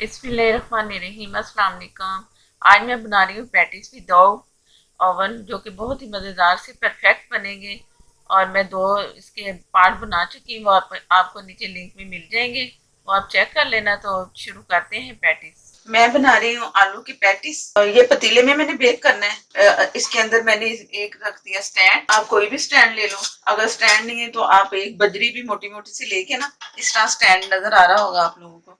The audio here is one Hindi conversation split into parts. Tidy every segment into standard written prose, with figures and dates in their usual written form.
बिस्मिल्लाहिर्रहमानिर्रहीम, अस्सलाम वालेकुम। आज मैं बना रही हूँ पैटीज विद दो ओवन, जो कि बहुत ही मज़ेदार से परफेक्ट बनेंगे। और मैं दो इसके पार्ट बना चुकी हूँ, वो आपको नीचे लिंक में मिल जाएंगे, वो आप चेक कर लेना। तो शुरू करते हैं पैटीज। मैं बना रही हूँ आलू की पैटीज। ये पतीले में मैंने बेक करना है। इसके अंदर मैंने एक रख दिया स्टैंड। आप कोई भी स्टैंड ले लो, अगर स्टैंड नहीं है तो आप एक बजरी भी मोटी मोटी सी लेके ना, इस तरह स्टैंड नजर आ रहा होगा आप लोगों को।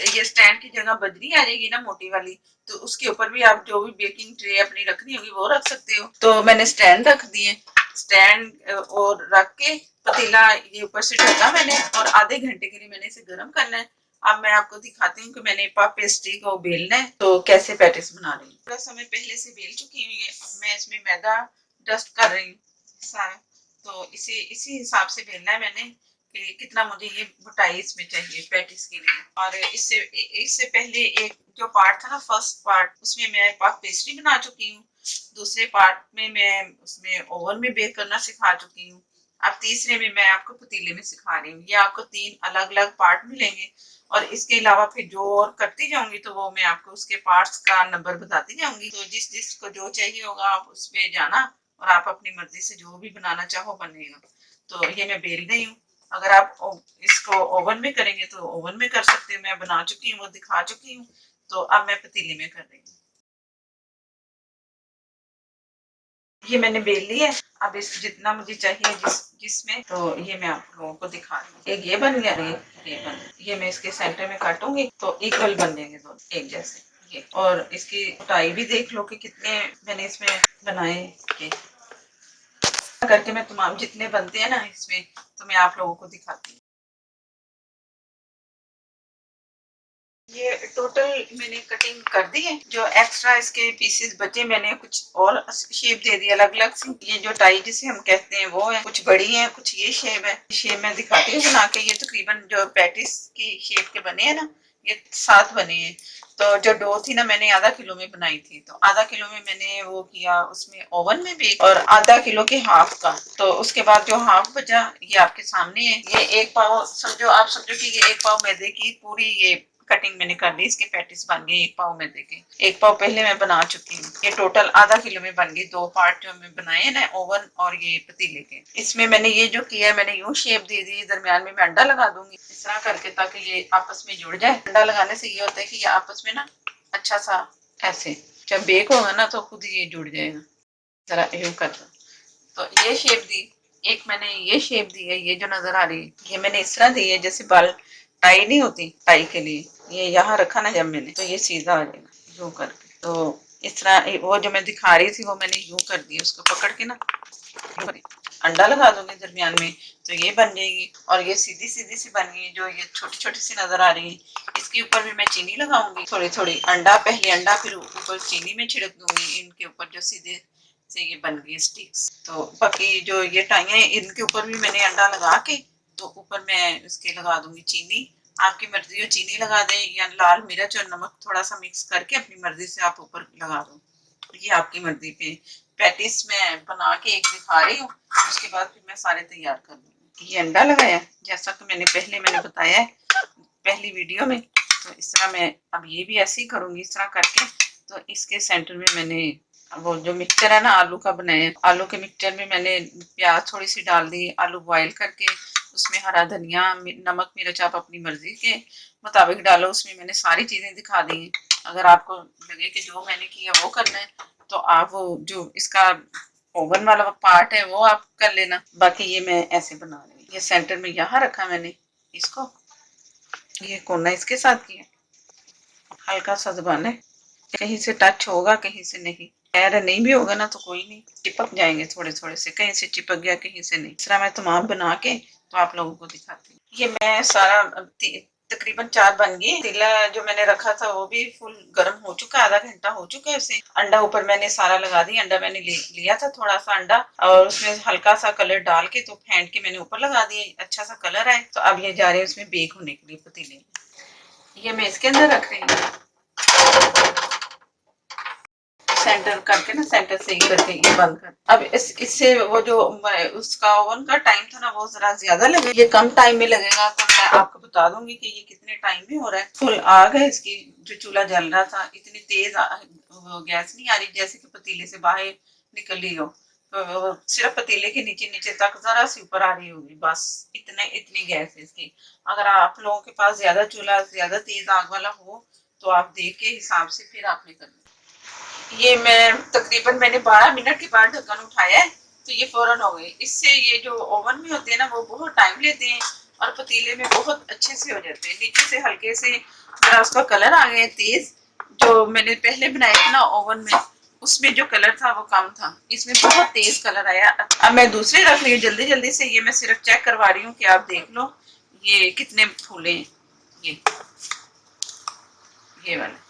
ये स्टैंड की जगह बजरी आ जाएगी ना मोटी वाली, तो उसके ऊपर भी आप जो भी बेकिंग ट्रे अपनी रखनी होगी वो रख सकते हो। तो मैंने स्टैंड रख दिए। स्टैंड और रख के पतीला ये ऊपर से ढका मैंने, और आधे घंटे के लिए मैंने इसे गर्म करना है। अब मैं आपको दिखाती हूँ कि मैंने पफ पेस्ट्री को बेलना है तो कैसे पैटीज बना रही हूँ। थोड़ा सा मैं पहले से बेल चुकी हूँ। अब मैं इसमें मैदा डस्ट कर रही हूँ सारा। तो इसे इसी हिसाब से बेलना है मैंने कि कितना मुझे ये मोटाई इसमें चाहिए पैटीज के लिए। और इससे इससे पहले एक जो पार्ट था ना, फर्स्ट पार्ट, उसमें मैं पफ पेस्ट्री बना चुकी हूँ। दूसरे पार्ट में मैं उसमें ओवन में बेक करना सिखा चुकी हूँ। अब तीसरे में मैं आपको पतीले में सिखा रही हूँ। ये आपको 3 अलग अलग पार्ट मिलेंगे, और इसके अलावा फिर जो और करती जाऊंगी तो वो मैं आपको उसके पार्ट्स का नंबर बताती जाऊंगी। तो जिस जिसको जो चाहिए होगा आप उसमें जाना, और आप अपनी मर्जी से जो भी बनाना चाहो बनेगा। तो ये मैं बेल रही हूँ। अगर आप इसको ओवन में करेंगे तो ओवन में कर सकते हैं। मैं बना चुकी हूँ, वो दिखा चुकी हूँ। तो अब मैं पतीले में कर रही हूँ। ये मैंने बेल ली है। अब इस जितना मुझे चाहिए जिसमें, तो ये मैं आप लोगों को दिखा रही हूँ। एक ये बन गया, ये बन गया। ये मैं इसके सेंटर में काटूंगी तो इक्वल बन जाएंगे दोनों एक जैसे। ये और इसकी मोटाई भी देख लो कि कितने मैंने इसमें बनाए। ये करके मैं तमाम जितने बनते हैं ना इसमें, तो मैं आप लोगों को दिखाती हूँ। ये टोटल मैंने कटिंग कर दी है। जो एक्स्ट्रा इसके पीसेस बचे मैंने कुछ और शेप दे दी अलग अलग सी। ये जो टाई जिसे हम कहते हैं वो है, कुछ बड़ी है कुछ ये शेप है। शेप मैं दिखाती हूँ बना के। ये तकरीबन जो पैटिस की शेप के बने हैं ना, ये 7 बने हैं। तो जो डो थी ना, मैंने आधा किलो में बनाई थी, तो आधा किलो में मैंने वो किया उसमें ओवन में बेक, और आधा किलो के हाफ का। तो उसके बाद जो हाफ बचा ये आपके सामने है। ये एक पाव समझो, आप समझो कि ये एक पाव मैदे की पूरी ये कटिंग मैंने कर ली। इसके पैटिस बन गए एक पाव मैदे के। एक पाव पहले मैं बना चुकी हूँ। ये टोटल आधा किलो में बन गई। 2 पार्ट जो मैं बनाए ना ओवन और ये पतीले के। इसमें मैंने ये जो किया है, मैंने यूं शेप दे दी। दरमियान में मैं अंडा लगा दूंगी इस तरह करके, ताकि ये आपस में जुड़ जाए। अंडा लगाने से ये होता है कि ये आपस में ना अच्छा सा ऐसे जब बेक होगा ना तो खुद ये जुड़ जाएगा। जरा यूं कर दो तो ये शेप दी। एक मैंने ये शेप दी है, ये जो नजर आ रही है ये मैंने इस तरह दी है जैसे बाल टाई नहीं होती, टाई के लिए। ये यहाँ रखा ना जब मैंने, तो ये सीधा आ जाएगा यूं करके। तो इस तरह वो जो मैं दिखा रही थी वो मैंने यूं कर दी, उसको पकड़ के ना अंडा लगा दूंगी दरमियान में, तो ये बन जाएगी। और ये सीधी सीधी सी बन गई, जो ये छोटी छोटी सी नजर आ रही है। इसके ऊपर भी मैं चीनी लगाऊंगी थोड़ी थोड़ी। अंडा पहले, अंडा फिर ऊपर चीनी में छिड़क दूंगी इनके ऊपर, जो सीधे से ये बन गई स्टिक्स। तो बाकी जो ये टाइयां इनके ऊपर भी मैंने अंडा लगा के, तो ऊपर मैं इसके लगा दूंगी चीनी। आपकी मर्जी हो चीनी लगा दें या लाल मिर्च और नमक थोड़ा सा मिक्स करके अपनी मर्जी से आप ऊपर लगा दो। ये आपकी मर्जी पे। पैटिस में बना के एक दिखा रही हूँ, उसके बाद फिर मैं सारे तैयार कर लूंगी। ये अंडा लगाया जैसा कि मैंने बताया है पहली वीडियो में। तो इस तरह मैं अब ये भी ऐसे ही करूंगी इस तरह करके। तो इसके सेंटर में मैंने वो जो मिक्सचर है ना आलू का बनाया, आलू के मिक्सचर में मैंने प्याज थोड़ी सी डाल दी, आलू बॉयल करके उसमें हरा धनिया, नमक मिर्च आप अपनी मर्जी के मुताबिक डालो। उसमें मैंने सारी चीजें दिखा दी। अगर आपको लगे कि जो मैंने किया वो करना है तो आप वो जो इसका ओवन वाला पार्ट है वो आप कर लेना। बाकी ये मैं ऐसे बना रही हूँ। ये सेंटर में यहाँ रखा मैंने इसको, ये कोना इसके साथ किया, हल्का सा दबाना है। कहीं से टच होगा कहीं से नहीं, खैर नहीं भी होगा ना तो कोई नहीं, चिपक जाएंगे थोड़े थोड़े से। कहीं से चिपक गया कहीं से नहीं। इस तरह मैं तमाम बना के तो आप लोगों को दिखाती हूँ। ये मैं सारा तकरीबन 4 बन गए। पतीला जो मैंने रखा था वो भी फुल गर्म हो चुका है, आधा घंटा हो चुका है उसे। अंडा ऊपर मैंने सारा लगा दिया। अंडा मैंने लिया था थोड़ा सा अंडा, और उसमें हल्का सा कलर डाल के तो फेंट के मैंने ऊपर लगा दिया, अच्छा सा कलर आए। तो अब ये जा रहे हैं उसमें बेक होने के लिए पतीले में। ये मैं इसके अंदर रख रही हूँ। सेंटर करके ना, सेंटर से ही करके ये बंद कर। अब इससे वो जो उसका ओवन का टाइम था ना वो जरा ज्यादा लगेगा, ये कम टाइम में लगेगा। तो मैं आपको बता दूंगी कि ये कितने टाइम में हो रहा है। फुल आग है इसकी, जो चूल्हा जल रहा था इतनी तेज गैस नहीं आ रही जैसे कि पतीले से बाहर निकल रही हो। तो सिर्फ पतीले के नीचे नीचे तक जरा सी ऊपर आ रही होगी, बस इतनी गैस है इसकी। अगर आप लोगों के पास ज्यादा चूल्हा ज्यादा तेज आग वाला हो तो आप देख के हिसाब से फिर आपने करना। ये मैं तकरीबन मैंने 12 मिनट के बाद ढक्कन उठाया है तो ये फौरन हो गई। इससे ये जो ओवन में होते हैं ना वो बहुत टाइम लेते हैं और पतीले में बहुत अच्छे से हो जाते हैं। नीचे से हल्के से जरा उसका कलर आ गया तेज। जो मैंने पहले बनाए थे ना ओवन में उसमें जो कलर था वो कम था, इसमें बहुत तेज कलर आया। अब मैं दूसरे रख रही हूँ जल्दी जल्दी से, ये मैं सिर्फ चेक करवा रही हूँ कि आप देख लो ये कितने फूले हैं। ये वाले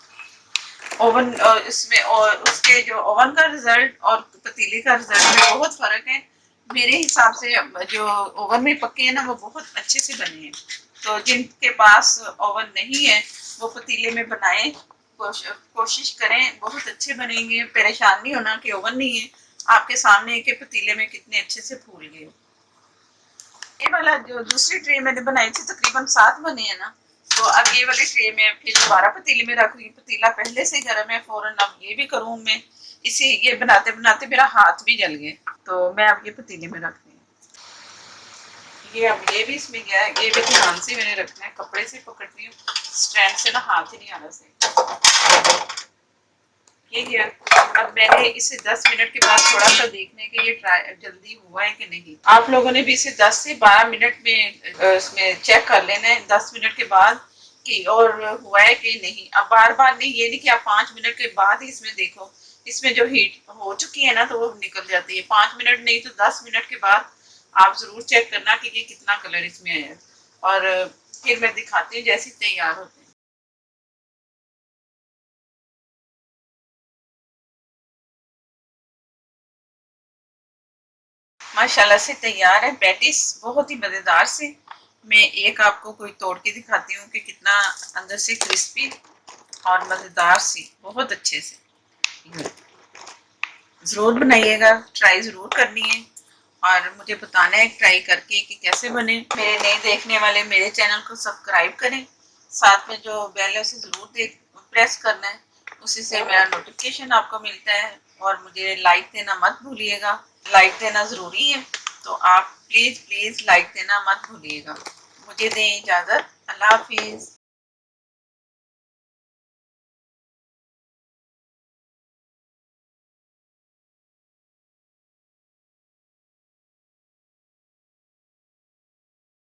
ओवन इसमें और उसके जो ओवन का रिजल्ट और पतीले का रिजल्ट में बहुत फर्क है। मेरे हिसाब से जो ओवन में पके हैं ना वो बहुत अच्छे से बने हैं। तो जिनके पास ओवन नहीं है वो पतीले में बनाएं, कोशिश करें, बहुत अच्छे बनेंगे। परेशान नहीं होना कि ओवन नहीं है, आपके सामने के पतीले में कितने अच्छे से फूल गए। ये वाला जो दूसरी ट्रे मैंने बनाई थी तकरीबन 7 बने हैं ना, तो अब ये वाली ट्रे में फिर दोबारा पतीले में रख रही हूँ। पतीला पहले से गर्म है, फौरन अब ये भी करूँ मैं। इसे ये बनाते बनाते मेरा हाथ भी जल गया, तो मैं अब ये पतीले में रख रही हूँ। ये अब ये भी इसमें गया है, ये भी ध्यान से मैंने रखना है, कपड़े से पकड़ रही हूँ, स्टैंड से ना हाथ ही नहीं आ रहा सही। ये गया। अब मैंने इसे 10 मिनट के बाद थोड़ा सा देखने के ये ट्राई जल्दी हुआ है कि नहीं। आप लोगों ने भी इसे 10 से 12 मिनट में इसमें चेक कर लेना है 10 मिनट के बाद कि और हुआ है कि नहीं। अब बार बार नहीं, ये नहीं कि आप 5 मिनट के बाद ही इसमें देखो। इसमें जो हीट हो चुकी है ना तो वो निकल जाती है। 5 मिनट नहीं तो 10 मिनट के बाद आप जरूर चेक करना कि ये कितना कलर इसमें आया है। और फिर मैं दिखाती हूँ जैसे तैयार होते हैं। माशाल्लाह से तैयार है पैटीज, बहुत ही मज़ेदार से। मैं एक आपको कोई तोड़ के दिखाती हूँ कि कितना अंदर से क्रिस्पी और मज़ेदार सी, बहुत अच्छे से। ज़रूर बनाइएगा, ट्राई ज़रूर करनी है और मुझे बताना है ट्राई करके कि कैसे बने। मेरे नए देखने वाले मेरे चैनल को सब्सक्राइब करें, साथ में जो बेल है उसे ज़रूर देख प्रेस करना है, उसी से मेरा नोटिफिकेशन आपको मिलता है। और मुझे लाइक देना मत भूलिएगा, लाइक देना ज़रूरी है, तो आप प्लीज़ प्लीज़ लाइक देना मत भूलिएगा। मुझे दें इजाज़त, अल्लाह हाफिज़।